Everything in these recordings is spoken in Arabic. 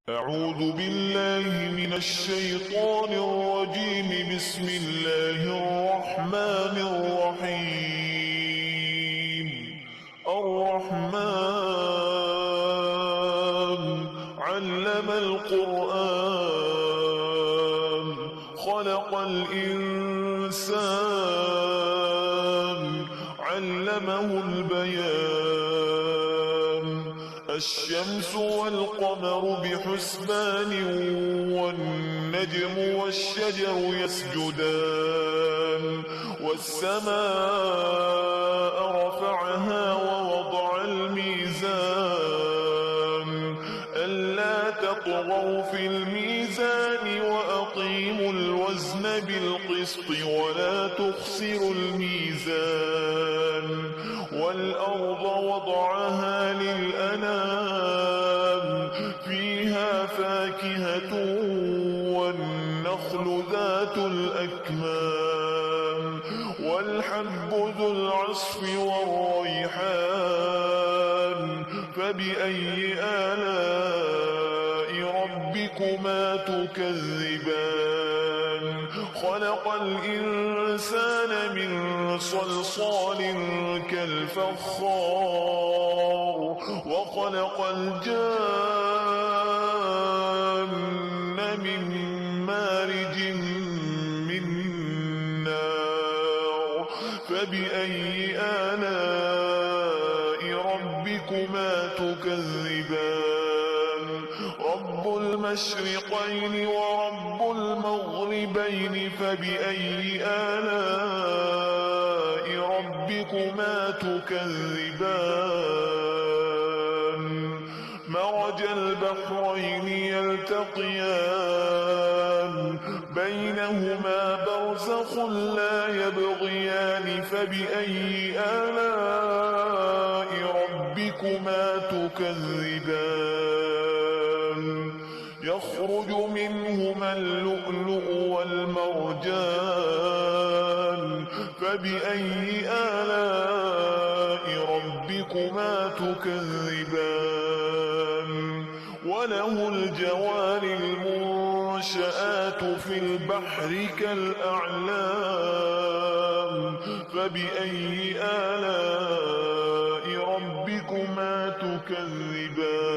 أعوذ بالله من الشيطان الرجيم. بسم الله الرحمن الرحيم. الرحمن علم القرآن خلق الإنسان علمه البيان. الشمس والقمر بحسبان والنجم والشجر يسجدان والسماء رفعها ووضع الميزان ألا تطغوا في الميزان وأقيموا الوزن بالقسط ولا تخسروا الميزان. والأرض وضعها للأنام فيها فاكهة والنخل ذات الأكمام والحب ذو العصف والريحان. فبأي آلاء ربكما تكذبان؟ خلق الإنسان من صلصال كالفخار وخلق الجان من مارج من نار. فبأي آلاء ربكما تكذبان؟ رب المشرقين ورب المغربين. فبأي آلاء ربكما تكذبان؟ مرج البحرين يلتقيان بينهما برزخ لا يبغيان. فبأي آلاء ربكما تكذبان؟ يخرج منهما اللؤلؤ والمرجان. فبأي آلاء ربكما تكذبان؟ وله الجوار المنشآت في البحر كالأعلام. فبأي آلاء ربكما تكذبان؟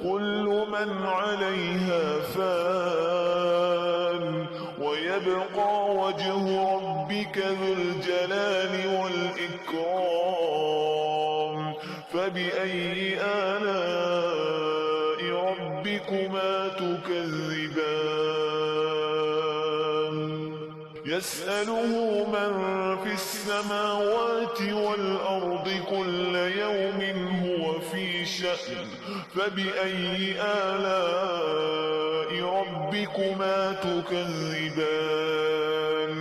كل من عليها فان ويبقى وجه ربك ذو الجلال والإكرام. فبأي آلاء ربكما تكذبان؟ يسأله من في السماوات والأرض كل يوم هو في شأن. فبأي آلاء ربكما تكذبان؟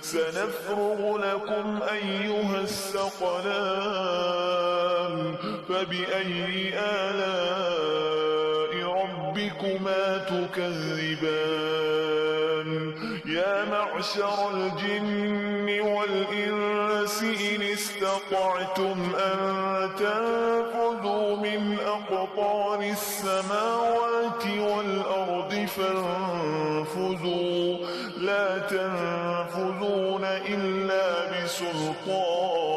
سنفرغ لكم أيها الثقلان. فبأي آلاء ربكما تكذبان؟ يا معشر الجن والإنس إن استطعتم أن تنفذوا من أقطار السماوات والأرض فانفذوا لا تنفذون إلا بسلطان.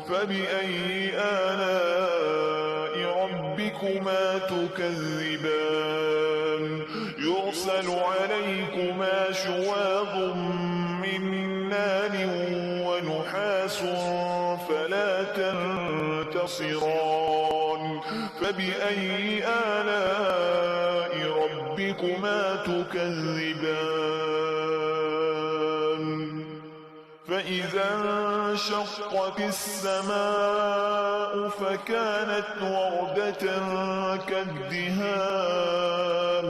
فبأي آلاء ربكما تكذبان؟ يرسل عليكما شواظ من نار ونحاس فلا تنتصران. فبأي آلاء ربكما تكذبان؟ فإذا انشقت السماء فكانت وردة كالدهان.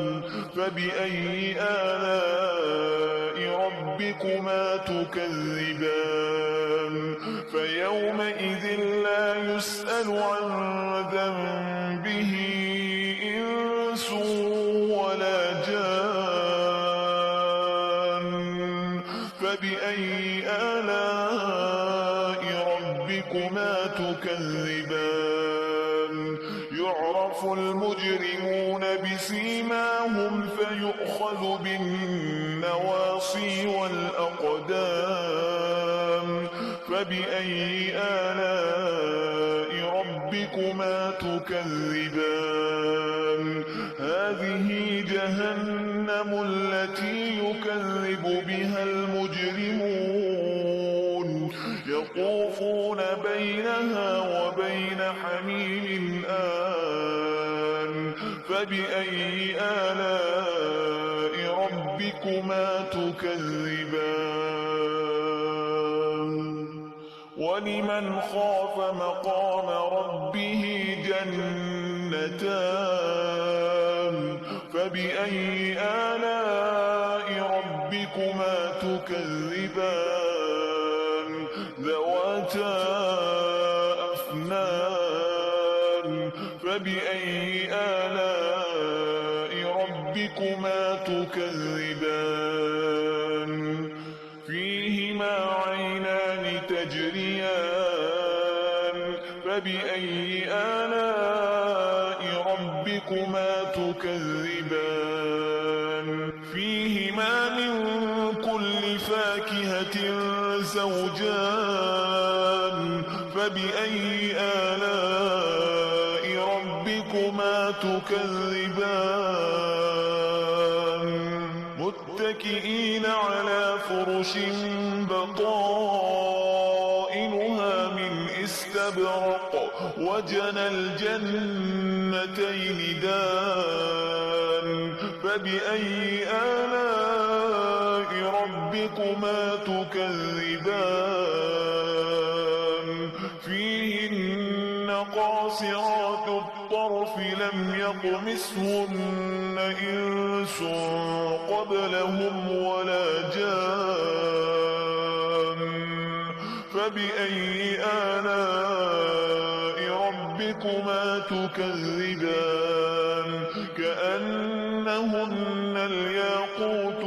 فبأي آلاء ربكما تكذبان؟ فيومئذ لا يسأل عن ذنبه إنس ولا جان. فبأي آلاء ربكما تكذبان؟ يعرف المجرمون بسيماهم فيؤخذ بالنواصي والأقدام فبأي آلاء ربكما تكذبان هذه جهنم التي يكذب بها المجرمون يطوفون بينها وبين حميم آن فبأي آلاء ربكما تكذبان ولمن خاف مقام ربه جنتان فبأي آلاء ربكما تكذبان ذواتا أفنان فبأي آلاء ربكما تكذبان فيهما عينان تجريان فبأي آلاء ربكما تكذبان فيهما من كل فاكهة زوجان فبأي آلاء ربكما تكذبان متكئين على فرش بطائنها من استبرق وجنى الجنتين دان فبأي آلاء ربكما تكذبان فيهن قاصرات الطرف لم يطمثهن إنس قبلهم ولا جان فبأي آلاء ربكما تكذبان كأنهن الياقوت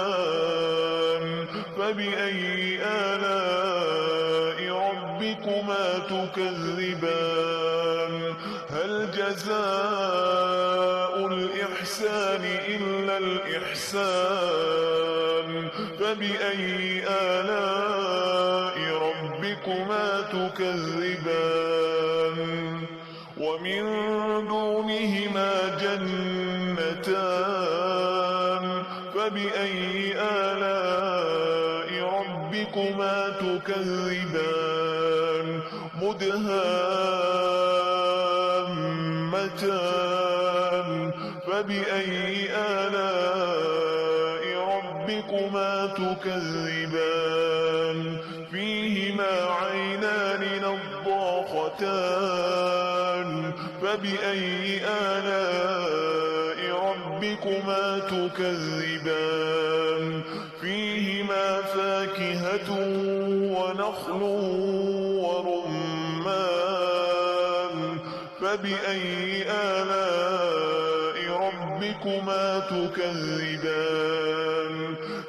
والمرجان فبأي آلاء ربكما تكذبان هل جزاء الإحسان إلا الإحسان فبأي آلاء ربكما تكذبان ومن دونهما جنتان فبأي آلاء ربكما تكذبان مدهامتان فبأي آلاء ربكما تكذبان فيهما عينان نضاختان فبأي آلاء ربكما تكذبان فيهما فاكهة ونخل ورمان فبأي آلاء ربكما تكذبان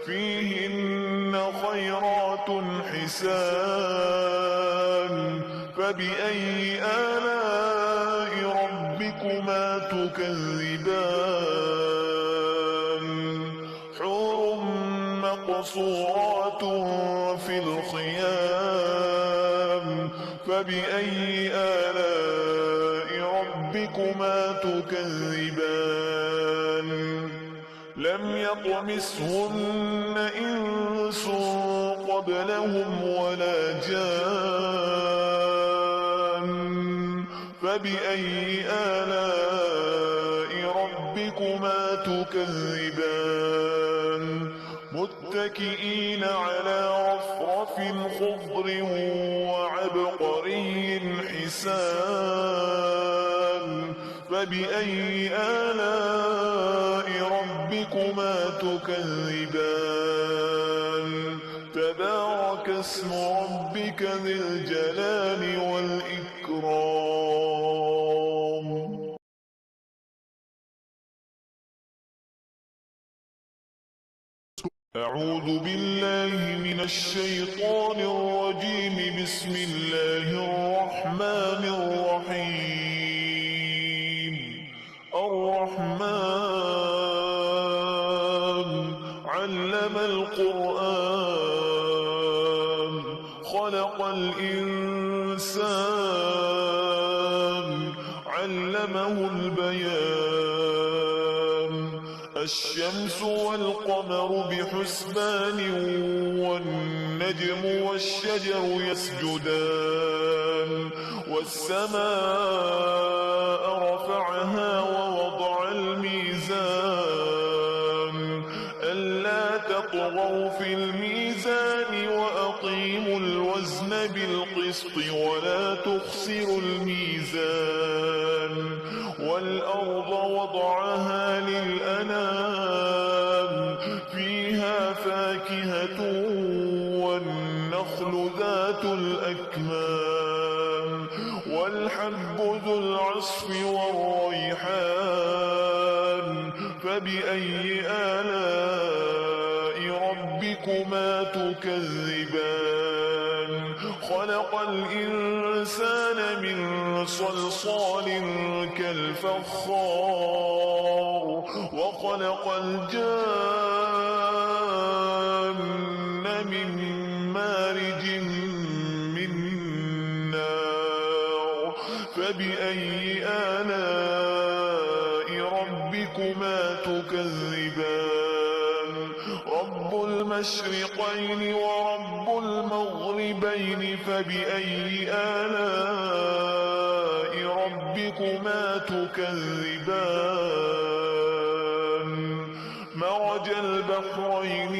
فيهن خيرات حسان فبأي آلاء ربكما تكذبان حور مقصورات في الخيام فبأي آلاء ربكما تكذبان لم يطمثهن إنس قبلهم ولا جان فبأي آلاء ربكما تكذبان متكئين على رفرف خضر وعبقري حسان فبأي آلاء ربكما تكذبان تبارك اسم ربك ذي الجلال والإكرام أعوذ بالله من الشيطان الرجيم بسم الله الرحمن الرحيم القرآن خلق الإنسان علمه البيان الشمس والقمر بحسبان والنجم والشجر يسجدان والسماء رفعها ووضع الميزان ألا تطغوا في الميزان وأقيموا الوزن بالقسط ولا تخسروا الميزان والأرض وضعها للأنام فيها فاكهة والنخل ذات الأكمام والحب ذو العصف والريحان فبأي آلاء ربكما تكذبان خلق الإنسان من صلصال كالفخار وخلق الجان من مارج من نار فبأي آلاء ربكما تكذبان رب المشرقين ورب المغربين فبأي آلاء ربكما تكذبان مرج البحرين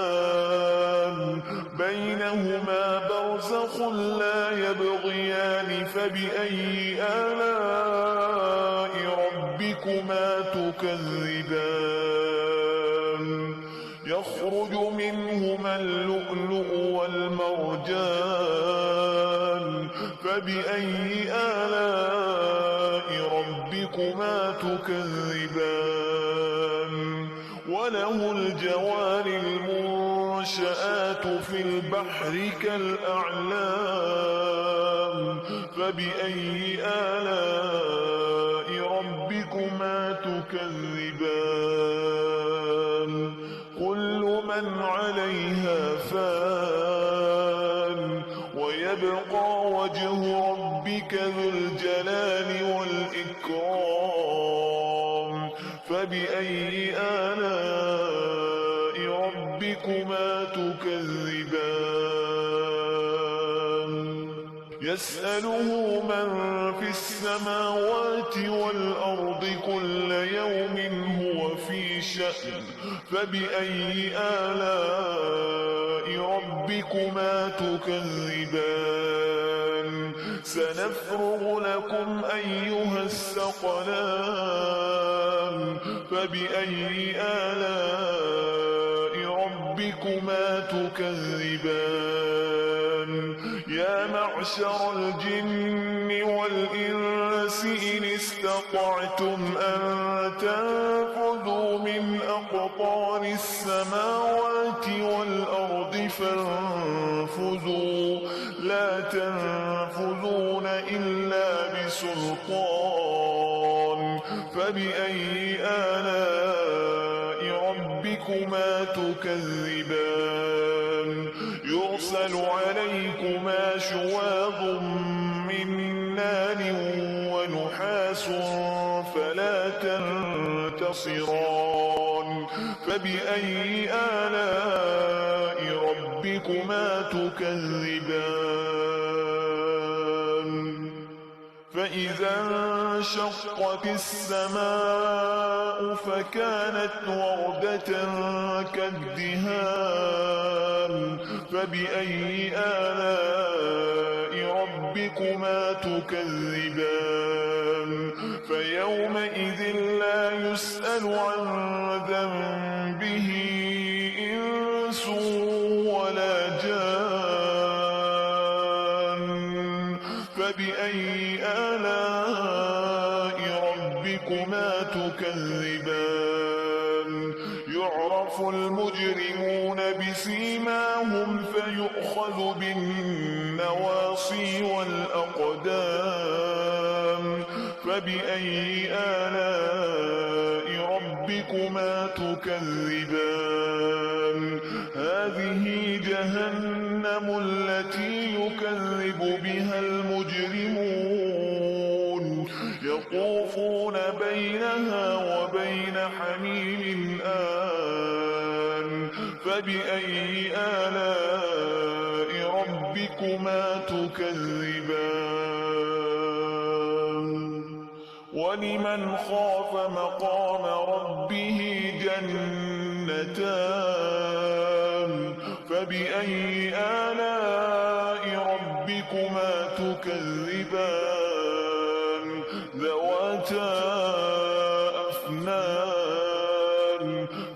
يلتقيان بينهما برزخ لا يبغيان فبأي آلاء ربكما تكذبان يخرج منهما اللؤلؤ والمرجان فبأي آلاء ربكما تكذبان وله الجوار المنشآت في البحر كالأعلام فبأي آلاء ربكما تكذبان كل من عليها فان ويبقى وجه ربك ذو الجلال والإكرام فبأي آلاء ربكما تكذبان يسأله من في السماوات والأرض كل يوم هو في شأن فبأي آلاء ربكما تكذبان سنفرغ لكم أيها الثقلان فبأي آلاء ربكما تكذبان يا معشر الجن والإنس إن استطعتم أن تنفذوا من أقطار السماوات والأرض فانفذوا لا تنفذون إلا بسلطان فبأي آلاء ربكما تكذبان يرسل عليكما شواظ من نار ونحاس فلا تنتصران فبأي آلاء ربكما تكذبان فإذا انشقت السماء فكانت وردة كالدهان فبأي آلاء ربكما تكذبان فيومئذ لا يسأل عن ذنبه إنس ولا جان فبأي آلاء ربكما تكذبان يعرف المجرمون بسيماهم فيؤخذ بالنواصي والأقدام فبأي آلاء ربكما تكذبان هذه جهنم التي يكذب بها المجرمون يطوفون بينها وبين حميم آن فبأي آلاء ربكما تكذبان ولمن خاف مقام ربه جنتان فبأي آلاء ربكما تكذبان ذواتا أفنان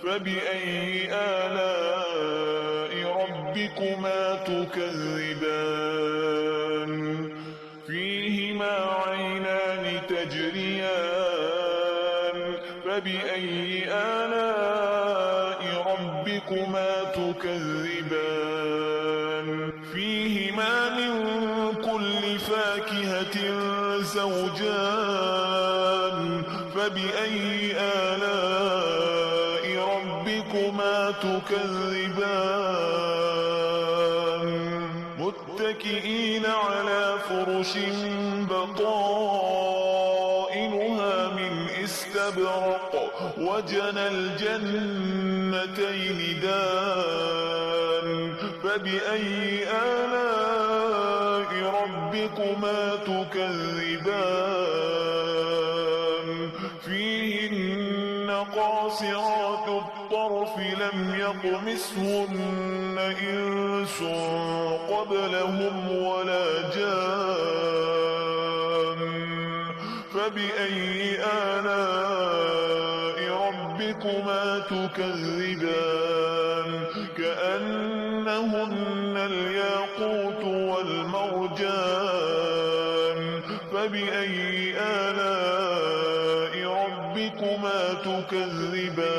فبأي آلاء ربكما تكذبان فيهما عينان تجريان فبأي آلاء ربكما تكذبان فيهما من كل فاكهة زوجان فبأي آلاء ربكما تكذبان متكئين على فرش بطائنها من استبرق وجنى الجنتين دان فبأي آلاء ربكما تكذبان فيهن قاصرات الطرف لم يطمثهن إنس قبلهم ولا جان فبأي آلاء ربكما تكذبان كأنهن الياقوت والمرجان فبأي آلاء ربكما تكذبان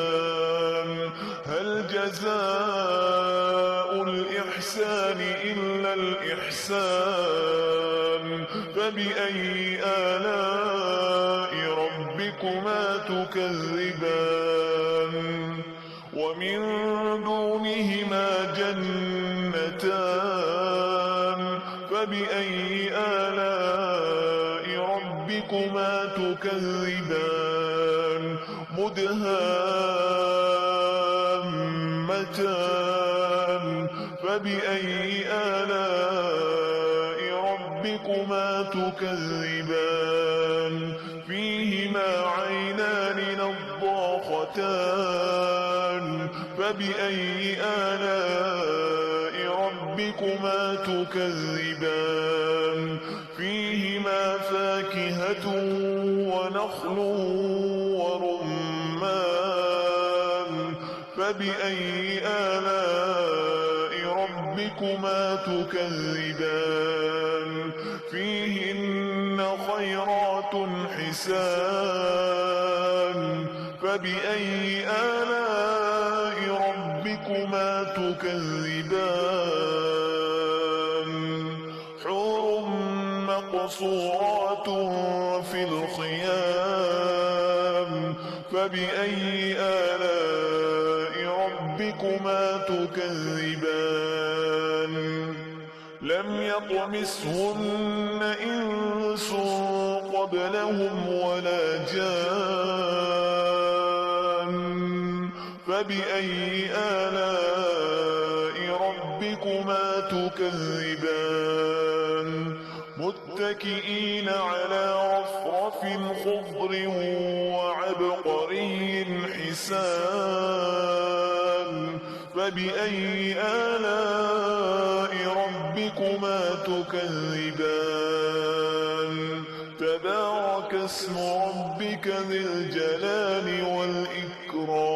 هل جزاء الإحسان إلا الإحسان فبأي آلاء ربكما تكذبان ومن دونهما جنتان فبأي آلاء ربكما تكذبان مدهامتان فبأي آلاء ربكما تكذبان فيهما عينان نضاختان فبأي آلاء ربكما تكذبان فيهما فاكهة ونخل ورمان فبأي آلاء ربكما تكذبان فيهن خيرات حسان فبأي آلاء ربكما تكذبان حور مقصورات في الخيام فبأي آلاء ربكما تكذبان لم يطمثهن إنس قبلهم ولا جان فبأي آلاء ربكما تكذبان متكئين على رفرف خضر وعبقري حسان فبأي آلاء ربكما تكذبان تبارك اسم ربك ذي الجلال والإكرام